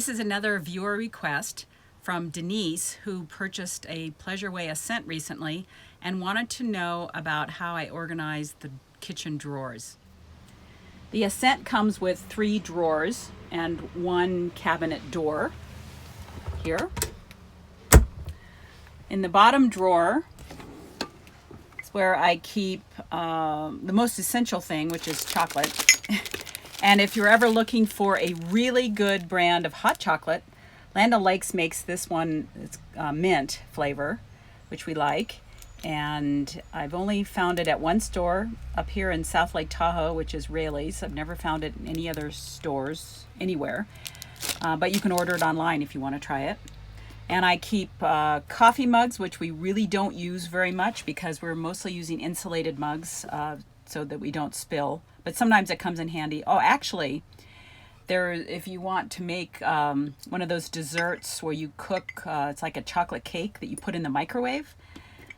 This is another viewer request from Denise, who purchased a PleasureWay Ascent recently and wanted to know about how I organize the kitchen drawers. The Ascent comes with 3 drawers and 1 cabinet door here. In the bottom drawer is where I keep the most essential thing, which is chocolate. And if you're ever looking for a really good brand of hot chocolate, Land O'Lakes makes this one. It's mint flavor, which we like. And I've only found it at one store up here in South Lake Tahoe, which is Rayleigh's. I've never found it in any other stores anywhere. But you can order it online if you want to try it. And I keep coffee mugs, which we really don't use very much because we're mostly using insulated mugs so that we don't spill. But sometimes it comes in handy. Oh, actually, if you want to make one of those desserts where you cook, it's like a chocolate cake that you put in the microwave.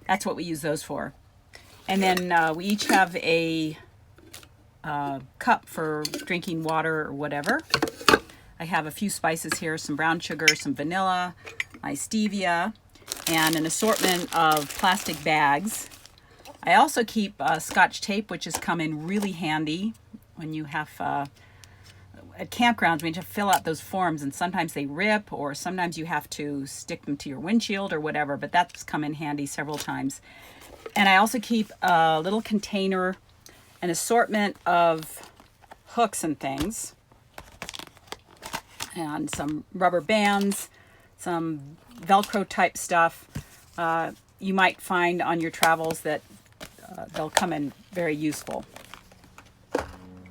That's what we use those for. And then we each have a cup for drinking water or whatever. I have a few spices here, some brown sugar, some vanilla, my stevia, and an assortment of plastic bags. I also keep Scotch tape, which has come in really handy when you have, at campgrounds, when you have to fill out those forms, and sometimes they rip, or sometimes you have to stick them to your windshield or whatever, but that's come in handy several times. And I also keep a little container, an assortment of hooks and things, and some rubber bands, some Velcro type stuff. You might find on your travels that they'll come in very useful.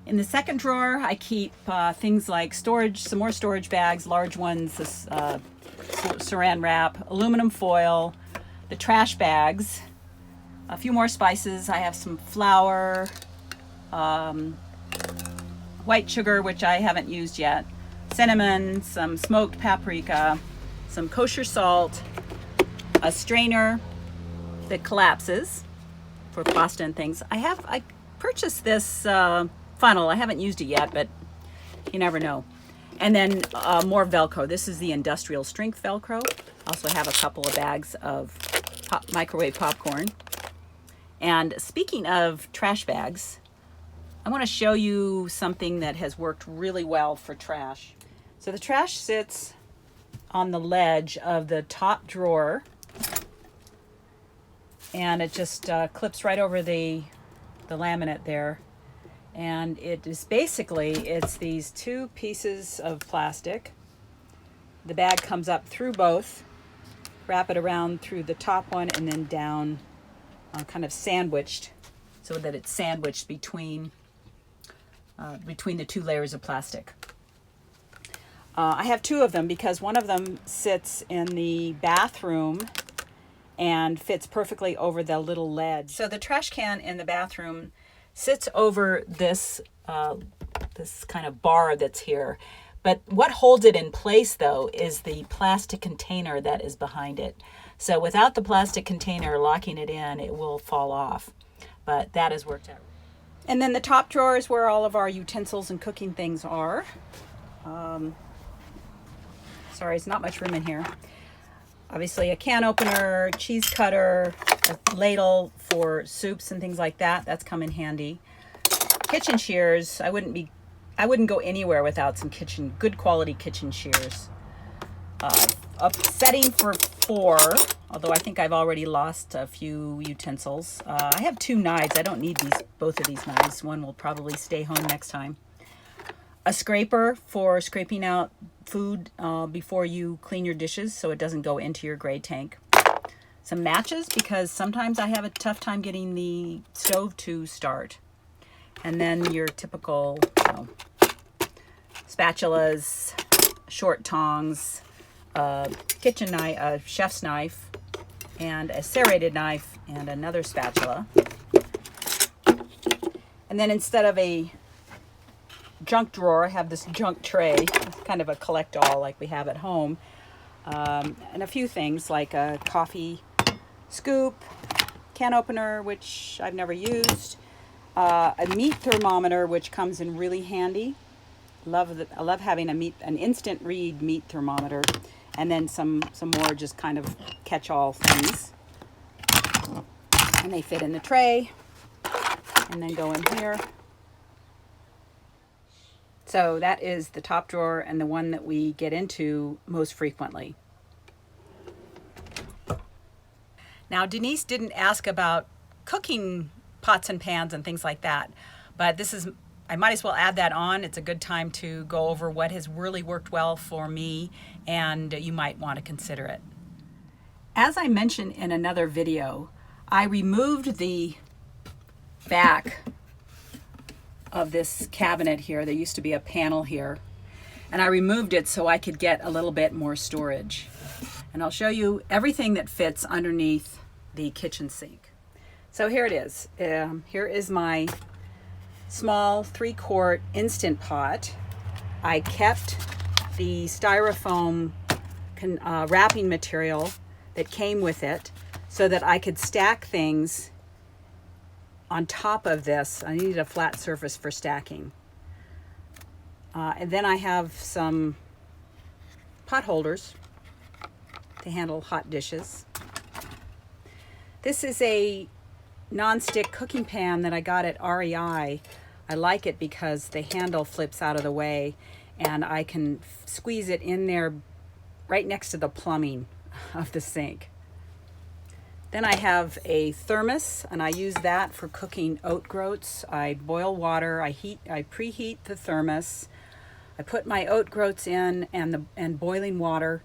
In the second drawer, I keep things like storage, some more storage bags, large ones, this saran wrap, aluminum foil, the trash bags, a few more spices. I have some flour, white sugar, which I haven't used yet, cinnamon, some smoked paprika, some kosher salt, a strainer that collapses for pasta and things. I purchased this funnel. I haven't used it yet, but you never know. And then more Velcro. This is the industrial strength Velcro. Also have a couple of bags of microwave popcorn. And speaking of trash bags, I want to show you something that has worked really well for trash. So the trash sits on the ledge of the top drawer, and it just clips right over the laminate there. And it is basically, it's these 2 pieces of plastic. The bag comes up through both, wrap it around through the top one, and then down, kind of sandwiched, so that it's sandwiched between the 2 layers of plastic. I have 2 of them because one of them sits in the bathroom and fits perfectly over the little ledge. So the trash can in the bathroom sits over this this kind of bar that's here. But what holds it in place, though, is the plastic container that is behind it. So without the plastic container locking it in, it will fall off. But that has worked out. And then the top drawer is where all of our utensils and cooking things are. Sorry, it's not much room in here. Obviously a can opener, cheese cutter, a ladle for soups and things like that. That's come in handy. Kitchen shears. I wouldn't go anywhere without some good quality kitchen shears. A setting for 4, although I think I've already lost a few utensils. I have 2 knives. I don't need both of these knives. One will probably stay home next time. A scraper for scraping out food before you clean your dishes so it doesn't go into your gray tank. Some matches, because sometimes I have a tough time getting the stove to start. And then your typical spatulas, short tongs, kitchen knife, a chef's knife, and a serrated knife, and another spatula. And then instead of a junk drawer, I have this junk tray. It's kind of a collect-all like we have at home. And a few things like a coffee scoop, can opener, which I've never used, a meat thermometer, which comes in really handy, I love having an instant read meat thermometer, and then some more just kind of catch-all things. And they fit in the tray, and then go in here. So that is the top drawer and the one that we get into most frequently. Now, Denise didn't ask about cooking pots and pans and things like that, but I might as well add that on. It's a good time to go over what has really worked well for me, and you might want to consider it. As I mentioned in another video, I removed the back of this cabinet here. There used to be a panel here, and I removed it so I could get a little bit more storage. And I'll show you everything that fits underneath the kitchen sink. So here it is. Here is my small 3-quart Instant Pot. I kept the styrofoam wrapping material that came with it so that I could stack things on top of this. I needed a flat surface for stacking. And then I have some pot holders to handle hot dishes. This is a non-stick cooking pan that I got at REI. I like it because the handle flips out of the way, and I can squeeze it in there right next to the plumbing of the sink. Then I have a thermos, and I use that for cooking oat groats. I boil water, I preheat the thermos, I put my oat groats in and boiling water,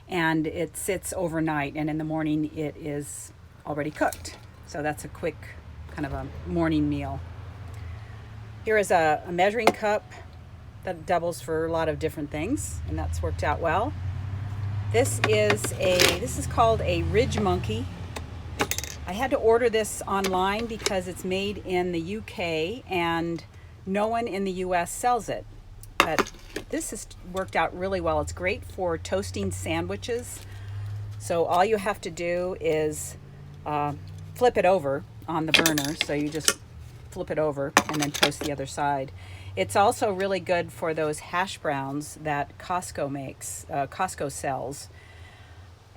and it sits overnight, and in the morning it is already cooked. So that's a quick kind of a morning meal. Here is a measuring cup that doubles for a lot of different things, and that's worked out well. This is called a Ridge Monkey. I had to order this online because it's made in the UK and no one in the US sells it. But this has worked out really well. It's great for toasting sandwiches. So all you have to do is flip it over on the burner. So you just flip it over and then toast the other side. It's also really good for those hash browns that Costco sells,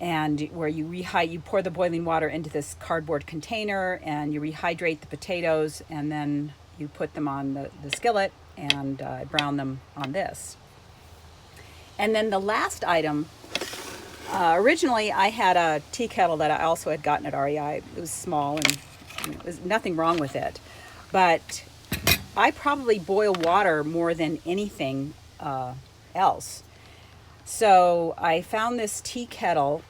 and where you pour the boiling water into this cardboard container and you rehydrate the potatoes, and then you put them on the skillet and brown them on this. And then the last item, originally I had a tea kettle that I also had gotten at REI. It was small and there was nothing wrong with it, but I probably boil water more than anything else. So I found this tea kettle,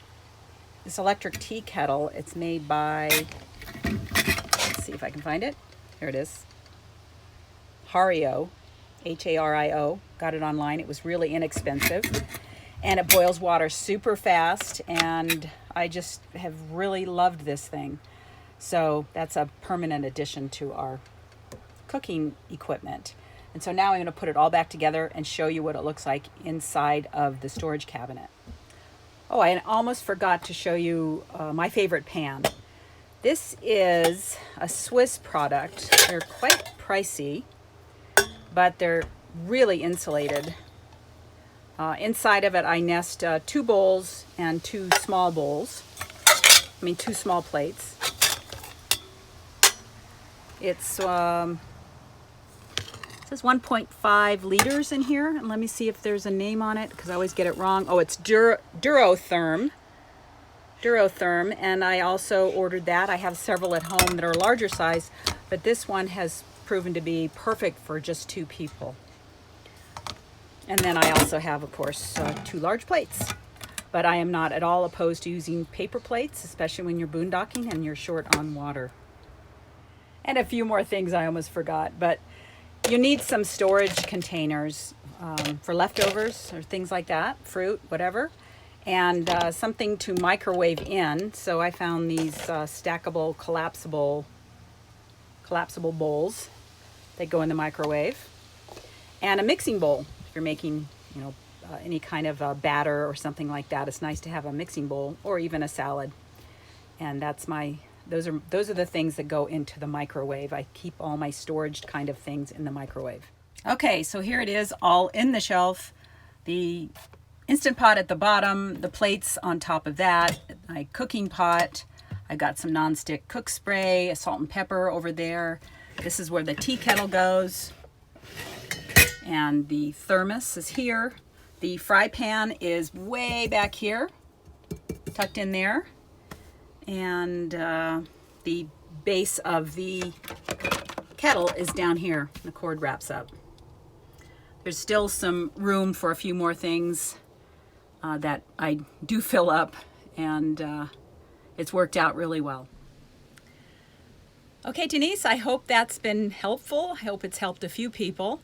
this electric tea kettle. It's made by, let's see if I can find it. Here it is. Hario, Hario. Got it online. It was really inexpensive. And it boils water super fast. And I just have really loved this thing. So that's a permanent addition to our cooking equipment. And so now I'm going to put it all back together and show you what it looks like inside of the storage cabinet. Oh, I almost forgot to show you my favorite pan. This is a Swiss product. They're quite pricey, but they're really insulated. Inside of it, I nest 2 bowls and 2 small plates. It's says 1.5 liters in here, and let me see if there's a name on it because I always get it wrong. Oh, it's Durotherm, and I also ordered that. I have several at home that are larger size, but this one has proven to be perfect for just 2 people. And then I also have, of course, 2 large plates. But I am not at all opposed to using paper plates, especially when you're boondocking and you're short on water. And a few more things I almost forgot, but you need some storage containers for leftovers or things like that, fruit, whatever, and something to microwave in. So I found these stackable, collapsible bowls. They go in the microwave, and a mixing bowl. If you're making, any kind of batter or something like that, it's nice to have a mixing bowl or even a salad. And those are the things that go into the microwave. I keep all my storage kind of things in the microwave. Okay, so here it is all in the shelf. The Instant Pot at the bottom, the plates on top of that, my cooking pot. I got some nonstick cook spray, a salt and pepper over there. This is where the tea kettle goes. And the thermos is here. The fry pan is way back here, tucked in there. And the base of the kettle is down here. The cord wraps up. There's still some room for a few more things that I do fill up, and it's worked out really well. Okay, Denise, I hope that's been helpful. I hope it's helped a few people.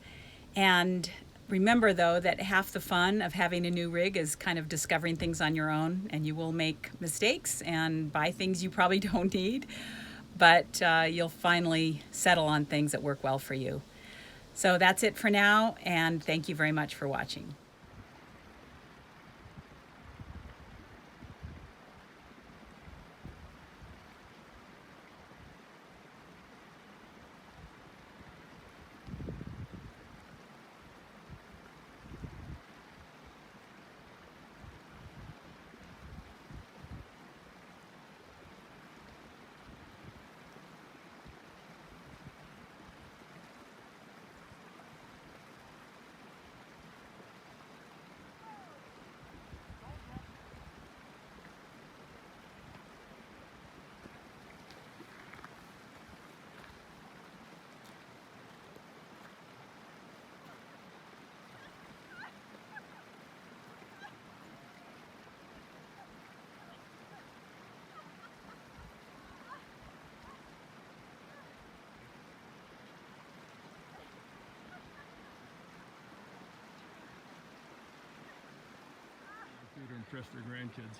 And remember, though, that half the fun of having a new rig is kind of discovering things on your own, and you will make mistakes and buy things you probably don't need, but you'll finally settle on things that work well for you. So that's it for now, and thank you very much for watching. Impress their grandkids.